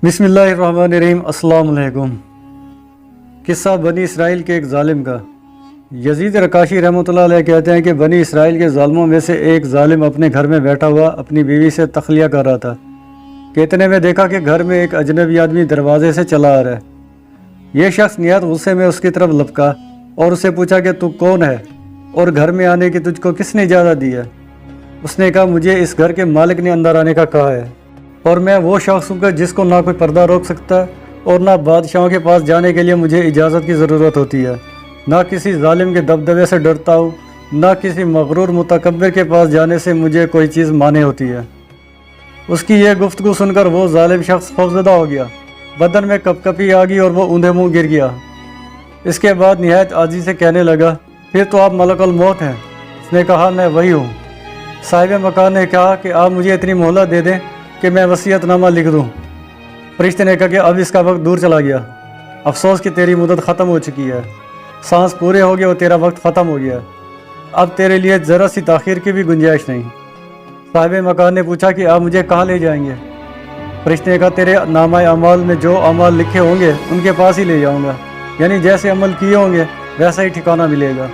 बिस्मिल्लाहिर्रहमानिर्रहीम। अस्सलाम वालेकुम। किस्सा बनी इसराइल के एक ज़ालिम का। यजीद रकाशी रहमतुल्लाह अलैह कहते हैं कि बनी इसराइल के ज़ालिमों में से एक ज़ालिम अपने घर में बैठा हुआ अपनी बीवी से तखलिया कर रहा था कि इतने में देखा कि घर में एक अजनबी आदमी दरवाजे से चला आ रहा है। यह शख्स निहायत गुस्से में उसकी तरफ लपका और उससे पूछा कि तू कौन है और घर में आने की तुझको किसने इजाज़त दी है। उसने कहा, मुझे इस घर के मालिक ने अंदर आने का कहा है और मैं वो शख्स हूँ जिसको ना कोई पर्दा रोक सकता और ना बादशाहों के पास जाने के लिए मुझे इजाज़त की ज़रूरत होती है, ना किसी जालिम के दबदबे से डरता हूँ, ना किसी मगरूर मुतकब्बिर के पास जाने से मुझे कोई चीज़ माने होती है। उसकी ये गुफ्तगू सुनकर वो जालिम शख्स खौफज़दा हो गया, बदन में कपकपी आ गई और वो ऊंधे मुँह गिर गया। इसके बाद निहायत आजी से कहने लगा, फिर तो आप मलकुल मौत हैं। उसने कहा, मैं वही हूँ। साहिब मकान ने कहा कि आप मुझे इतनी मोहलत दे दें कि मैं वसीयतनामा लिख दूँ। फरिश्ते ने कहा कि अब इसका वक्त दूर चला गया, अफसोस कि तेरी मुद्दत ख़त्म हो चुकी है, सांस पूरे हो गए और तेरा वक्त ख़त्म हो गया, अब तेरे लिए ज़रा सी ताख़ीर की भी गुंजाइश नहीं। साहिब मकान ने पूछा कि आप मुझे कहाँ ले जाएंगे। फरिश्ते ने कहा, तेरे नामा अमाल में जो अमाल लिखे होंगे उनके पास ही ले जाऊँगा, यानी जैसे अमल किए होंगे वैसा ही ठिकाना मिलेगा,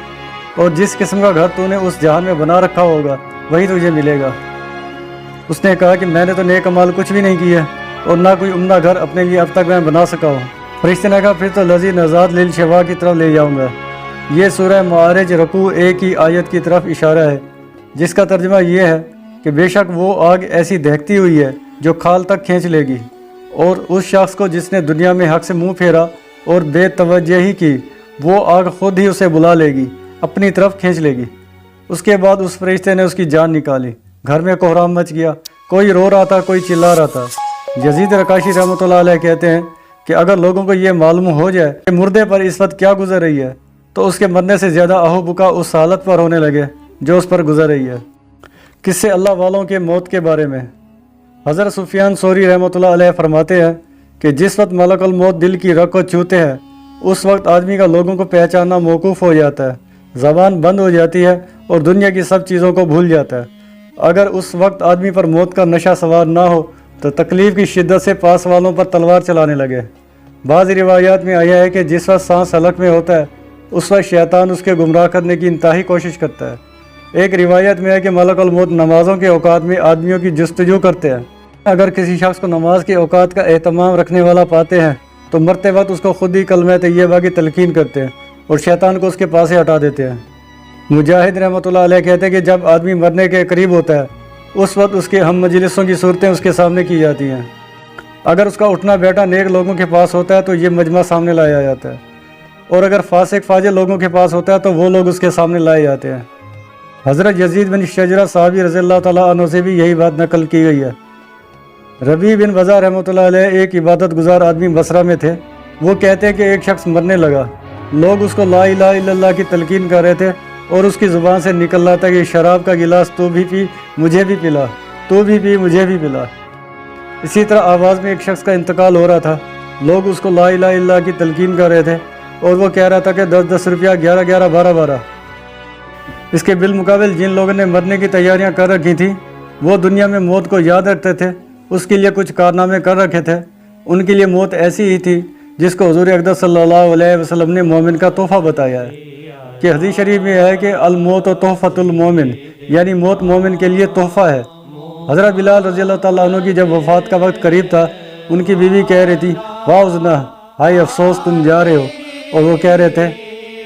और जिस किस्म का घर तूने उस जहान में बना रखा होगा वही तुझे मिलेगा। उसने कहा कि मैंने तो नेक अमाल कुछ भी नहीं किया और ना कोई उम्दा घर अपने लिए अब तक मैं बना सका हूँ। फरिश्ते ने कहा, फिर तो लज़ी नज़ात लिल शवा की तरफ ले जाऊँगा। ये सूरह मारिज रकू 1 की आयत की तरफ इशारा है, जिसका तर्जुमा ये है कि बेशक वो आग ऐसी दहकती हुई है जो खाल तक खींच लेगी, और उस शख्स को जिसने दुनिया में हक से मुँह फेरा और बेतवज्जही की, वो आग खुद ही उसे बुला लेगी, अपनी तरफ खींच लेगी। उसके बाद उस फरिश्ते ने उसकी जान निकाली। घर में कोहराम मच गया, कोई रो रहा था, कोई चिल्ला रहा था। यजीद रकाशी रहमतुल्लाह अलैह कहते हैं कि अगर लोगों को ये मालूम हो जाए कि मुर्दे पर इस वक्त क्या गुजर रही है तो उसके मरने से ज़्यादा अहो बुका उस हालत पर होने लगे जो उस पर गुजर रही है। किससे अल्लाह वालों के मौत के बारे में। हज़रत सुफियान सौरी रहमतुल्लाह अलैह फरमाते हैं कि जिस वक्त मलकुल मौत दिल की रग को छूते हैं उस वक्त आदमी का लोगों को पहचानना मौकूफ़ हो जाता है, ज़बान बंद हो जाती है और दुनिया की सब चीज़ों को भूल जाता है। अगर उस वक्त आदमी पर मौत का नशा सवार ना हो तो तकलीफ़ की शिद्दत से पास वालों पर तलवार चलाने लगे। बाज़ रिवायात में आया है कि जिस वक्त सांस हलक में होता है उस वक्त शैतान उसके गुमराह करने की इंतहाई कोशिश करता है। एक रिवायत में है कि मलकुल मौत नमाज़ों के औकात में आदमियों की जस्तजू करते हैं। अगर किसी शख्स को नमाज के औकात का एहतमाम रखने वाला पाते हैं तो मरते वक्त उसको खुद ही कलमा तैयबा की तलकीन करते हैं और शैतान को उसके पास से हटा देते हैं। मुजाहिद रहमतुल्लाह अलैह कहते हैं कि जब आदमी मरने के करीब होता है उस वक्त उसके हम मजलिसों की सूरतें उसके सामने की जाती हैं। अगर उसका उठना बैठा नेक लोगों के पास होता है तो ये मजमा सामने लाया जाता है, और अगर फासिक फाजिल लोगों के पास होता है तो वो लोग उसके सामने लाए जाते हैं। हज़रत यजीद बिन शजरा साहबी रज़ियल्लाहु तआला अन्हु से भी यही बात नकल की गई है। रबी बिन वज़ा रहमतुल्लाह अलैह एक इबादत गुजार आदमी बसरा में थे। वो कहते हैं कि एक शख्स मरने लगा, लोग उसको ला इलाहा इल्लल्लाह की तलकीन कर रहे थे और उसकी ज़ुबान से निकल रहा था कि शराब का गिलास तू भी पी मुझे भी पिला, तू भी पी मुझे भी पिला। इसी तरह आवाज़ में एक शख्स का इंतकाल हो रहा था, लोग उसको ला इलाहा इल्लल्लाह की तलकीन कर रहे थे और वो कह रहा था कि 10-10 रुपया, 11-11, 12-12। इसके बिलमुकाबिल जिन लोगों ने मरने की तैयारियां कर रखी थी वो दुनिया में मौत को याद रखते थे, उसके लिए कुछ कारनामे कर रखे थे। उनके लिए मौत ऐसी ही थी जिसको हुज़ूर अक़दस सल्लल्लाहु अलैहि वसल्लम ने मोमिन का तोहफ़ा बताया है कि हदीस शरीफ में है कि अल मौत तोहफ़तुल मोमिन, यानी मौत मोमिन के लिए तोहफ़ा है। हज़रत बिलाल रज़ियल्लाहु तआला अन्हु की जब वफ़ात का वक्त करीब था उनकी बीवी कह रही थी, वाह उज़ना, हाय अफसोस तुम जा रहे हो, और वो कह रहे थे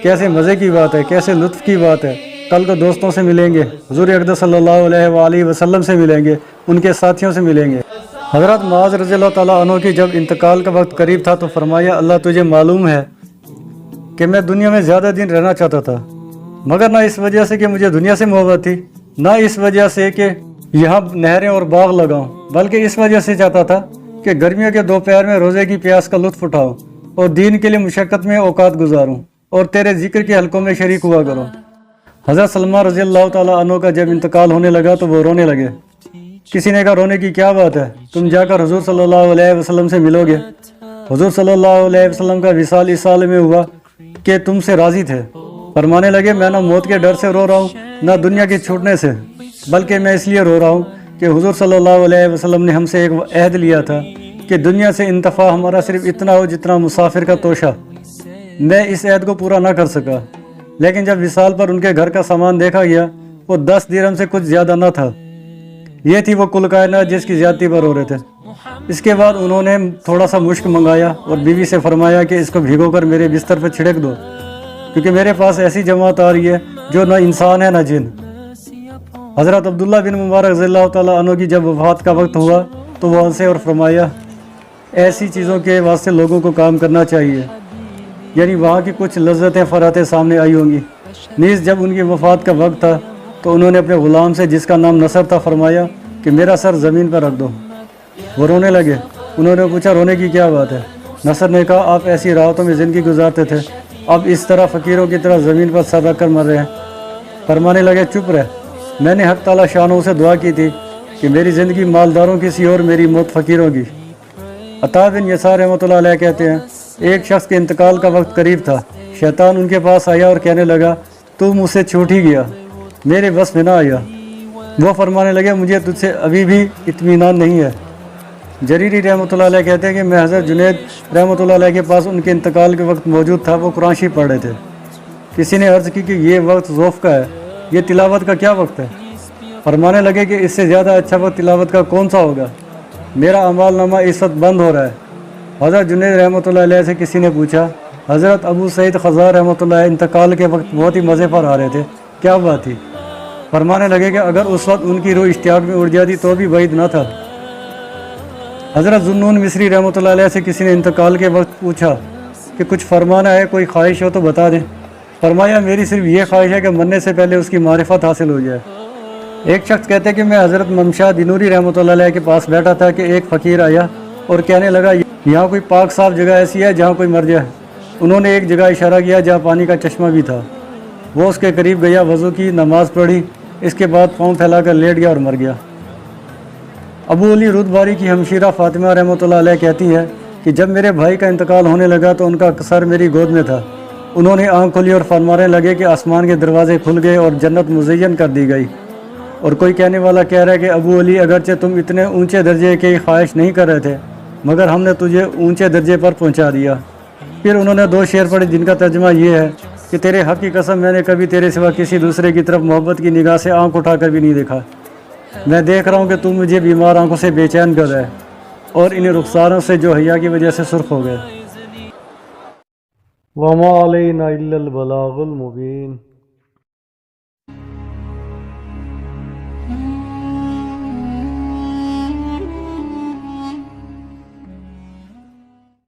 कैसे मज़े की बात है, कैसे लुत्फ़ की बात है, कल को दोस्तों से मिलेंगे, हुज़ूर अक़दस सल्लल्लाहु अलैहि वसल्लम से मिलेंगे, उनके साथियों से मिलेंगे। हज़रत मुआज़ रज़ियल्लाहु तआला अन्हु की जब इंतकाल का वक्त करीब था तो फरमाया, अल्लाह तुझे मालूम है कि मैं दुनिया में ज़्यादा दिन रहना चाहता था, मगर ना इस वजह से कि मुझे दुनिया से मोहब्बत थी, ना इस वजह से कि यहाँ नहरें और बाग लगाऊं, बल्कि इस वजह से चाहता था कि गर्मियों के दोपहर में रोज़े की प्यास का लुत्फ़ उठाऊं और दीन के लिए मुशक्क़त में औकात गुजारूं और तेरे जिक्र के हलकों में शरीक हुआ करूं। हज़रत सलमा रज़ियल्लाहु तआला अन्हु का जब इंतकाल होने लगा तो वो रोने लगे। किसी ने कहा, रोने की क्या बात है, तुम जाकर हुज़ूर सल्लल्लाहु अलैहि वसल्लम से मिलोगे। हुज़ूर सल्लल्लाहु अलैहि वसल्लम का विसाल इस साल में हुआ कि तुमसे राज़ी थे। फरमाने लगे, मैं ना मौत के डर से रो रहा हूँ ना दुनिया के छूटने से, बल्कि मैं इसलिए रो रहा हूँ कि हुज़ूर सल्लल्लाहु अलैहि वसल्लम ने हमसे एक अहद लिया था کہ دنیا سے انتفاع ہمارا صرف اتنا ہو جتنا مسافر کا توشہ۔ میں اس عہد کو پورا نہ کر سکا، لیکن جب وصال پر ان کے گھر کا سامان دیکھا گیا وہ 10 درہم سے کچھ زیادہ نہ تھا۔ یہ تھی وہ کل کائنات جس کی زیادتی پر ہو رہے تھے۔ اس کے بعد انہوں نے تھوڑا سا مشک منگایا اور بیوی سے فرمایا کہ اس کو بھگو کر میرے بستر پہ چھڑک دو، کیونکہ میرے پاس ایسی جماعت آ رہی ہے جو نہ انسان ہے نہ جن۔ حضرت عبداللہ بن مبارک رضی اللہ تعالیٰ عنہ کی جب وفات کا وقت ہوا تو وہ ہنسے اور فرمایا ایسی چیزوں کے واسطے لوگوں کو کام کرنا چاہیے، یعنی وہاں کی کچھ لذتیں فراتیں سامنے آئی ہوں گی۔ نیز جب ان کی وفات کا وقت تھا تو انہوں نے اپنے غلام سے جس کا نام نصر تھا فرمایا کہ میرا سر زمین پر رکھ دو۔ وہ رونے لگے۔ انہوں نے پوچھا رونے کی کیا بات ہے؟ نصر نے کہا آپ ایسی راحتوں میں زندگی گزارتے تھے، اب اس طرح فقیروں کی طرح زمین پر سر رکھ کر مر رہے ہیں۔ فرمانے لگے چپ رہ، میں نے حق تعالیٰ شانوں سے دعا کی تھی کہ میری زندگی مالداروں کی سی اور میری موت فقیروں کی۔ عطا بن یسار رحمۃ اللہ علیہ کہتے ہیں ایک شخص کے انتقال کا وقت قریب تھا، شیطان ان کے پاس آیا اور کہنے لگا تو مجھ سے چھوٹ ہی گیا، میرے بس میں نہ آیا۔ وہ فرمانے لگے مجھے تجھ سے ابھی بھی اطمینان نہیں ہے۔ جریری رحمۃ اللہ علیہ کہتے ہیں کہ میں حضرت جنید رحمۃ اللہ علیہ کے پاس ان کے انتقال کے وقت موجود تھا، وہ قرآن شریف پڑھ رہے تھے۔ کسی نے عرض کی کہ یہ وقت ذوف کا ہے، یہ تلاوت کا کیا وقت ہے؟ فرمانے لگے کہ اس سے زیادہ اچھا وقت تلاوت کا کون سا ہوگا؟ میرا اعمال نامہ اس وقت بند ہو رہا ہے۔ حضرت جنید رحمۃ اللہ علیہ سے کسی نے پوچھا حضرت ابو سعید خضار رحمۃ اللہ انتقال کے وقت بہت ہی مزے پر آ رہے تھے، کیا بات تھی؟ فرمانے لگے کہ اگر اس وقت ان کی روح اشتیاق میں اڑ جاتی تو بھی بعید نہ تھا۔ حضرت ذوالنون مصری رحمۃ اللہ علیہ سے کسی نے انتقال کے وقت پوچھا کہ کچھ فرمانا ہے، کوئی خواہش ہو تو بتا دیں۔ فرمایا میری صرف یہ خواہش ہے کہ مرنے سے پہلے اس کی معرفت حاصل ہو جائے۔ ایک شخص کہتے ہیں کہ میں حضرت ممشاد دینوری رحمۃ اللہ علیہ کے پاس بیٹھا تھا کہ ایک فقیر آیا اور کہنے لگا یہاں کوئی پاک صاف جگہ ایسی ہے جہاں کوئی مر جائے۔ انہوں نے ایک جگہ اشارہ کیا جہاں پانی کا چشمہ بھی تھا۔ وہ اس کے قریب گیا، وضو کی، نماز پڑھی، اس کے بعد پاؤں پھیلا کر لیٹ گیا اور مر گیا۔ ابو علی رودباری کی ہمشیرہ فاطمہ رحمۃ اللہ علیہ کہتی ہے کہ جب میرے بھائی کا انتقال ہونے لگا تو ان کا سر میری گود میں تھا۔ انہوں نے آنکھ کھولی اور فرمانے لگے کہ آسمان کے دروازے کھل گئے اور جنت مزین کر دی گئی۔ اور کوئی کہنے والا کہہ رہا ہے کہ ابو علی اگرچہ تم اتنے اونچے درجے کی خواہش نہیں کر رہے تھے مگر ہم نے تجھے اونچے درجے پر پہنچا دیا۔ پھر انہوں نے 2 شعر پڑھے جن کا ترجمہ یہ ہے کہ تیرے حق کی قسم میں نے کبھی تیرے سوا کسی دوسرے کی طرف محبت کی نگاہ سے آنکھ اٹھا کر بھی نہیں دیکھا۔ میں دیکھ رہا ہوں کہ تم مجھے بیمار آنکھوں سے بے چین کر رہے اور ان رخساروں سے جو حیا کی وجہ سے سرخ ہو گئے۔ وما علینا الا البلاغ المبین۔